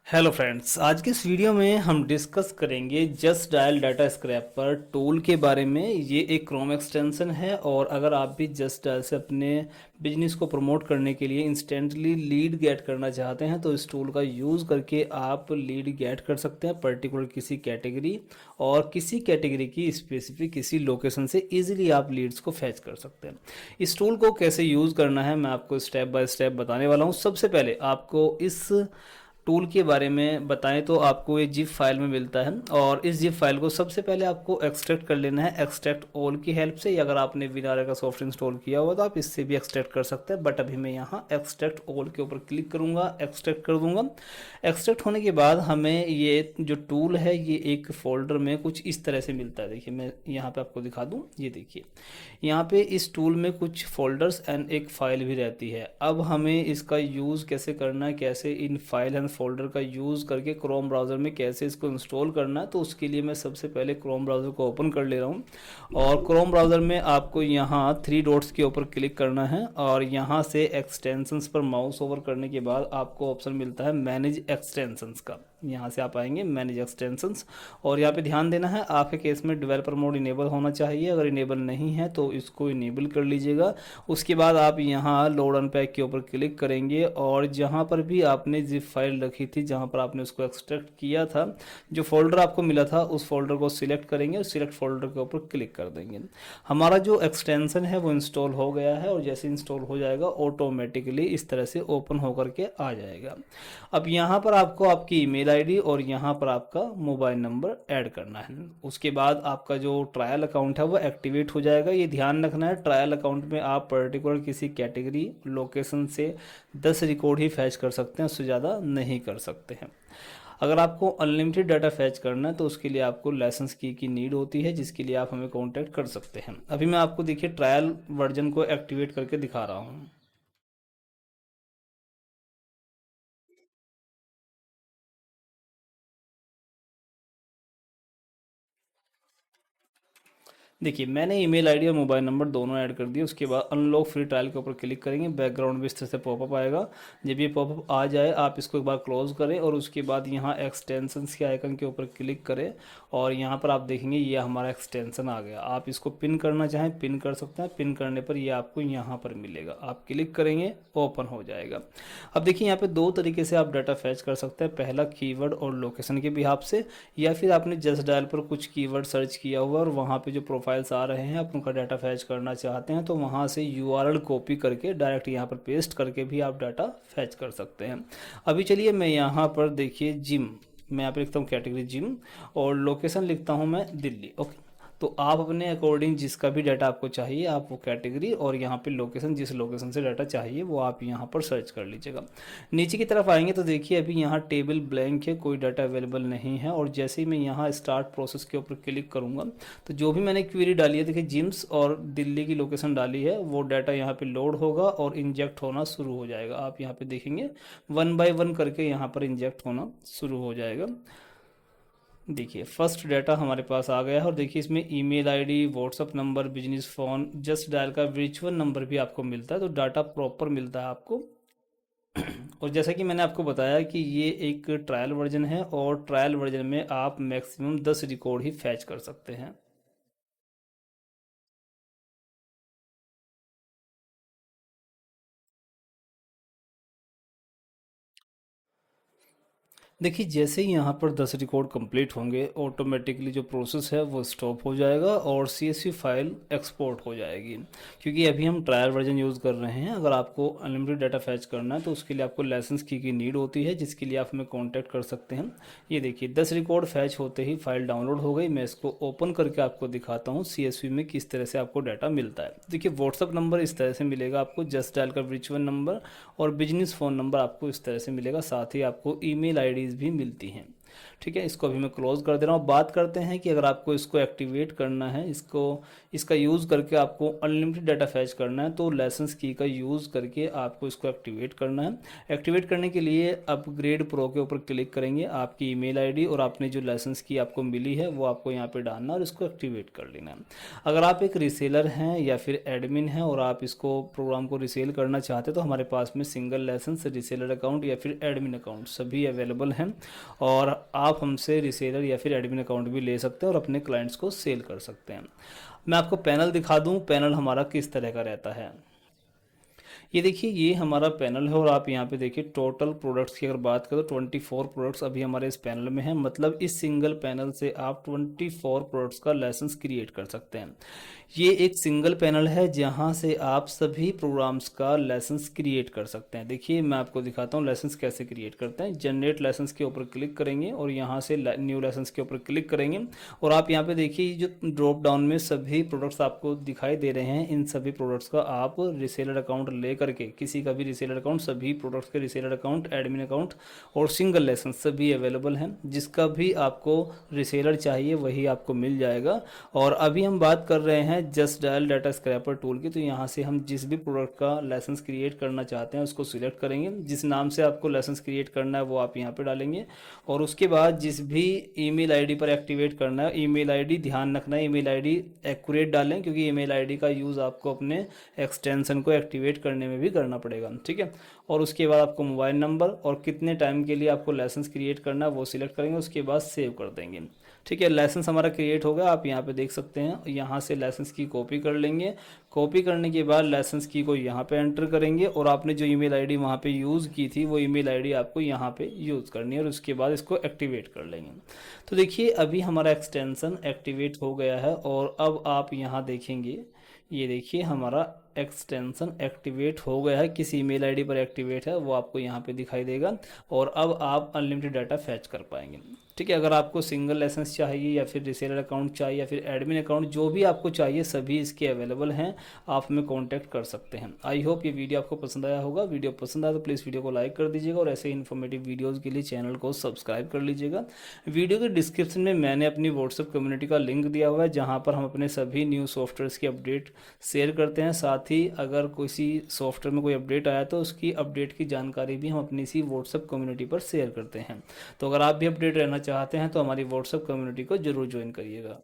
Hello friends, आज की इस वीडियो में हम डिस्कस करेंगे just dial data scraper tool के बारे में। ये एक क्रोम एक्सटेंशन है और अगर आप भी जस्ट डायल से अपने बिजनेस को प्रमोट करने के लिए इंस्टेंटली लीड गेट करना चाहते हैं तो इस टूल का यूज़ करके आप लीड गेट कर सकते हैं पर्टिकुलर किसी कैटेगरी और किसी कैटेगरी की स्पेसिफिक किसी लोकेशन से इजीली आप लीड्स को फैच कर सकते हैं। इस टूल को कैसे यूज़ करना है मैं आपको स्टेप बाय स्टेप बताने वाला हूँ। सबसे पहले आपको इस टूल के बारे में बताएं तो आपको ये जिप फाइल में मिलता है और इस जिप फाइल को सबसे पहले आपको एक्सट्रैक्ट कर लेना है एक्सट्रैक्ट ऑल की हेल्प से, या अगर आपने विनार का सॉफ्टवेयर इंस्टॉल किया हुआ तो आप इससे भी एक्सट्रैक्ट कर सकते हैं। बट अभी मैं यहाँ एक्सट्रैक्ट ऑल के ऊपर क्लिक करूँगा, एक्सट्रैक्ट कर दूंगा। एक्सट्रैक्ट होने के बाद हमें ये जो टूल है ये एक फोल्डर में कुछ इस तरह से मिलता है। देखिए मैं यहाँ पे आपको दिखा दूँ, ये देखिए यहाँ पे इस टूल में कुछ फोल्डर्स एंड एक फाइल भी रहती है। अब हमें इसका यूज़ कैसे करना है, कैसे इन फाइल एंड फोल्डर का यूज़ करके क्रोम ब्राउज़र में कैसे इसको इंस्टॉल करना है, तो उसके लिए मैं सबसे पहले क्रोम ब्राउज़र को ओपन कर ले रहा हूँ। और क्रोम ब्राउज़र में आपको यहाँ 3 डॉट्स के ऊपर क्लिक करना है और यहाँ से एक्सटेंशंस पर माउस ओवर करने के बाद आपको ऑप्शन मिलता है मैनेज एक्सटेंशंस का। यहाँ से आप आएंगे मैनेज एक्सटेंशंस और यहाँ पे ध्यान देना है आपके केस में डेवलपर मोड इनेबल होना चाहिए। अगर इनेबल नहीं है तो इसको इनेबल कर लीजिएगा। उसके बाद आप यहाँ लोड अनपैक के ऊपर क्लिक करेंगे और जहाँ पर भी आपने जिप फाइल रखी थी, जहाँ पर आपने उसको एक्सट्रैक्ट किया था, जो फोल्डर आपको मिला था उस फोल्डर को सिलेक्ट करेंगे और सिलेक्ट फोल्डर के ऊपर क्लिक कर देंगे। हमारा जो एक्सटेंशन है वो इंस्टॉल हो गया है और जैसे इंस्टॉल हो जाएगा ऑटोमेटिकली इस तरह से ओपन होकर के आ जाएगा। अब यहाँ पर आपको आपकी ईमेल आईडी और यहाँ पर आपका मोबाइल नंबर ऐड करना है। उसके बाद आपका जो ट्रायल अकाउंट है वो एक्टिवेट हो जाएगा। ये ध्यान रखना है ट्रायल अकाउंट में आप पर्टिकुलर किसी कैटेगरी लोकेशन से 10 रिकॉर्ड ही फैच कर सकते हैं, उससे ज़्यादा नहीं कर सकते हैं। अगर आपको अनलिमिटेड डाटा फैच करना है तो उसके लिए आपको लाइसेंस की नीड होती है, जिसके लिए आप हमें कॉन्टैक्ट कर सकते हैं। अभी मैं आपको देखिए ट्रायल वर्जन को एक्टिवेट करके दिखा रहा हूँ। देखिए मैंने ईमेल आईडी और मोबाइल नंबर दोनों ऐड कर दिए। उसके बाद अनलॉक फ्री ट्रायल के ऊपर क्लिक करेंगे, बैकग्राउंड में इस तरह से पॉपअप आएगा। जब ये पॉपअप आ जाए आप इसको एक बार क्लोज करें और उसके बाद यहाँ एक्सटेंशंस के आइकन के ऊपर क्लिक करें और यहाँ पर आप देखेंगे ये हमारा एक्सटेंशन आ गया। आप इसको पिन करना चाहें पिन कर सकते हैं। पिन करने पर ये आपको यहाँ पर मिलेगा, आप क्लिक करेंगे ओपन हो जाएगा। अब देखिए यहाँ पे 2 तरीके से आप डाटा फैच कर सकते हैं, पहला कीवर्ड और लोकेशन के बिहाफ से, या फिर आपने जस्ट डायल पर कुछ कीवर्ड सर्च किया हुआ और वहाँ पे जो प्रोफाइल्स आ रहे हैं आप उनका डाटा फैच करना चाहते हैं तो वहाँ से यूआरएल कॉपी करके डायरेक्ट यहाँ पर पेस्ट करके भी आप डाटा फैच कर सकते हैं। अभी चलिए मैं यहाँ पर देखिए जिम, मैं यहाँ पर लिखता हूँ कैटेगरी जिम और लोकेशन लिखता हूँ मैं दिल्ली। ओके, तो आप अपने अकॉर्डिंग जिसका भी डाटा आपको चाहिए आप वो कैटेगरी और यहाँ पे लोकेशन, जिस लोकेशन से डाटा चाहिए वो आप यहाँ पर सर्च कर लीजिएगा। नीचे की तरफ आएंगे तो देखिए अभी यहाँ टेबल ब्लैंक है, कोई डाटा अवेलेबल नहीं है। और जैसे ही मैं यहाँ स्टार्ट प्रोसेस के ऊपर क्लिक करूँगा तो जो भी मैंने क्वेरी डाली है, देखिए जिम्स और दिल्ली की लोकेशन डाली है, वो डाटा यहाँ पर लोड होगा और इंजेक्ट होना शुरू हो जाएगा। आप यहाँ पर देखेंगे 1 बाय 1 करके यहाँ पर इंजेक्ट होना शुरू हो जाएगा। देखिए फर्स्ट डाटा हमारे पास आ गया है और देखिए इसमें email ID, WhatsApp number, business phone, Justdial का वर्चुअल नंबर भी आपको मिलता है, तो डाटा प्रॉपर मिलता है आपको। और जैसा कि मैंने आपको बताया कि ये एक ट्रायल वर्जन है और ट्रायल वर्जन में आप मैक्सिमम 10 रिकॉर्ड ही फैच कर सकते हैं। देखिए जैसे ही यहाँ पर 10 रिकॉर्ड कंप्लीट होंगे ऑटोमेटिकली जो प्रोसेस है वो स्टॉप हो जाएगा और CSV फाइल एक्सपोर्ट हो जाएगी। क्योंकि अभी हम ट्रायल वर्जन यूज़ कर रहे हैं। अगर आपको अनलिमिटेड डाटा फैच करना है तो उसके लिए आपको लाइसेंस की नीड होती है, जिसके लिए आप हमें कॉन्टैक्ट कर सकते हैं। ये देखिए 10 रिकॉर्ड फैच होते ही फाइल डाउनलोड हो गई। मैं इसको ओपन करके आपको दिखाता हूँ CSV में किस तरह से आपको डाटा मिलता है। देखिए व्हाट्सअप नंबर इस तरह से मिलेगा आपको, जस्ट डायल का वर्चुअल नंबर और बिजनेस फ़ोन नंबर आपको इस तरह से मिलेगा, साथ ही आपको ईमेल आईडीज़ भी मिलती हैं। ठीक है, इसको अभी मैं क्लोज कर दे रहा हूँ। बात करते हैं कि अगर आपको इसको एक्टिवेट करना है, इसका यूज़ करके आपको अनलिमिटेड डाटा फैच करना है, तो लाइसेंस की का यूज़ करके आपको इसको एक्टिवेट करना है। एक्टिवेट करने के लिए अपग्रेड प्रो के ऊपर क्लिक करेंगे, आपकी ईमेल आईडी और आपने जो लाइसेंस की आपको मिली है वो आपको यहाँ पे डालना और इसको एक्टिवेट कर लेना है। अगर आप एक रीसेलर हैं या फिर एडमिन हैं और आप इसको प्रोग्राम को रीसेल करना चाहते हैं, तो हमारे पास में सिंगल लाइसेंस, रीसेलर अकाउंट या फिर एडमिन अकाउंट सभी अवेलेबल हैं, और आप हमसे रीसेलर या फिर एडमिन अकाउंट भी ले सकते हैं और अपने क्लाइंट्स को सेल कर सकते हैं। मैं आपको पैनल दिखा दूं, पैनल हमारा किस तरह का रहता है। ये देखिए, ये हमारा पैनल है और आप यहाँ पे देखिए टोटल प्रोडक्ट्स की अगर बात करें तो 24 प्रोडक्ट्स अभी हमारे इस पैनल में हैं। मतलब इस सिंगल पैनल से आप 24 प्रोडक्ट्स का लाइसेंस क्रिएट कर सकते हैं। ये एक सिंगल पैनल है जहाँ से आप सभी प्रोग्राम्स का लाइसेंस क्रिएट कर सकते हैं। देखिए मैं आपको दिखाता हूँ लाइसेंस कैसे क्रिएट करते हैं। जनरेट लाइसेंस के ऊपर क्लिक करेंगे और यहाँ से न्यू लाइसेंस के ऊपर क्लिक करेंगे और आप यहाँ पे देखिए जो ड्रॉप डाउन में सभी प्रोडक्ट्स आपको दिखाई दे रहे हैं, इन सभी प्रोडक्ट्स का आप रिसेलर अकाउंट ले करके, किसी का भी रिसेलर अकाउंट, सभी प्रोडक्ट्स के रिसेलर अकाउंट, एडमिन अकाउंट और सिंगल लाइसेंस सभी अवेलेबल हैं। जिसका भी आपको रिसेलर चाहिए वही आपको मिल जाएगा। और अभी हम बात कर रहे हैं just dial data scraper tool की, तो यहाँ से हम जिस भी प्रोडक्ट का लाइसेंस क्रिएट करना चाहते हैं उसको सिलेक्ट करेंगे। जिस नाम से आपको लाइसेंस क्रिएट करना है वो आप यहाँ पे डालेंगे और उसके बाद जिस भी ईमेल आईडी पर एक्टिवेट करना है, ईमेल आईडी ध्यान रखना है, ईमेल आईडी एक्यूरेट डालें, क्योंकि ईमेल आईडी का यूज़ आपको अपने एक्सटेंशन को एक्टिवेट करने में भी करना पड़ेगा। ठीक है, और उसके बाद आपको मोबाइल नंबर और कितने टाइम के लिए आपको लाइसेंस क्रिएट करना है वो सिलेक्ट करेंगे, उसके बाद सेव कर देंगे। ठीक है, लाइसेंस हमारा क्रिएट हो गया, आप यहाँ पे देख सकते हैं। यहाँ से लाइसेंस की कॉपी कर लेंगे। कॉपी करने के बाद लाइसेंस की को यहाँ पे एंटर करेंगे और आपने जो ईमेल आईडी वहाँ पे यूज़ की थी वो ईमेल आईडी आपको यहाँ पे यूज़ करनी है और उसके बाद इसको एक्टिवेट कर लेंगे। तो देखिए अभी हमारा एक्सटेंशन एक्टिवेट हो गया है और अब आप यहाँ देखेंगे, ये देखिए हमारा एक्सटेंशन एक्टिवेट हो गया है। किस ईमेल आईडी पर एक्टिवेट है वो आपको यहाँ पे दिखाई देगा और अब आप अनलिमिटेड डाटा फैच कर पाएंगे। ठीक है, अगर आपको सिंगल लाइसेंस चाहिए या फिर रिसेलर अकाउंट चाहिए या फिर एडमिन अकाउंट, जो भी आपको चाहिए सभी इसके अवेलेबल हैं, आप हमें कांटेक्ट कर सकते हैं। आई होप ये वीडियो आपको पसंद आया होगा। वीडियो पसंद आया तो प्लीज़ वीडियो को लाइक कर दीजिएगा और ऐसे ही इन्फॉर्मेटिव वीडियोज़ के लिए चैनल को सब्सक्राइब कर लीजिएगा। वीडियो के डिस्क्रिप्शन में मैंने अपनी व्हाट्सएप कम्युनिटी का लिंक दिया हुआ है, जहाँ पर हम अपने सभी न्यू सॉफ्टवेयर्स की अपडेट शेयर करते हैं। साथ ही अगर किसी सॉफ्टवेयर में कोई अपडेट आया तो उसकी अपडेट की जानकारी भी हम अपनी इसी व्हाट्सएप कम्युनिटी पर शेयर करते हैं। तो अगर आप भी अपडेट रहना चाहते हैं तो हमारी व्हाट्सएप कम्युनिटी को जरूर ज्वाइन करिएगा।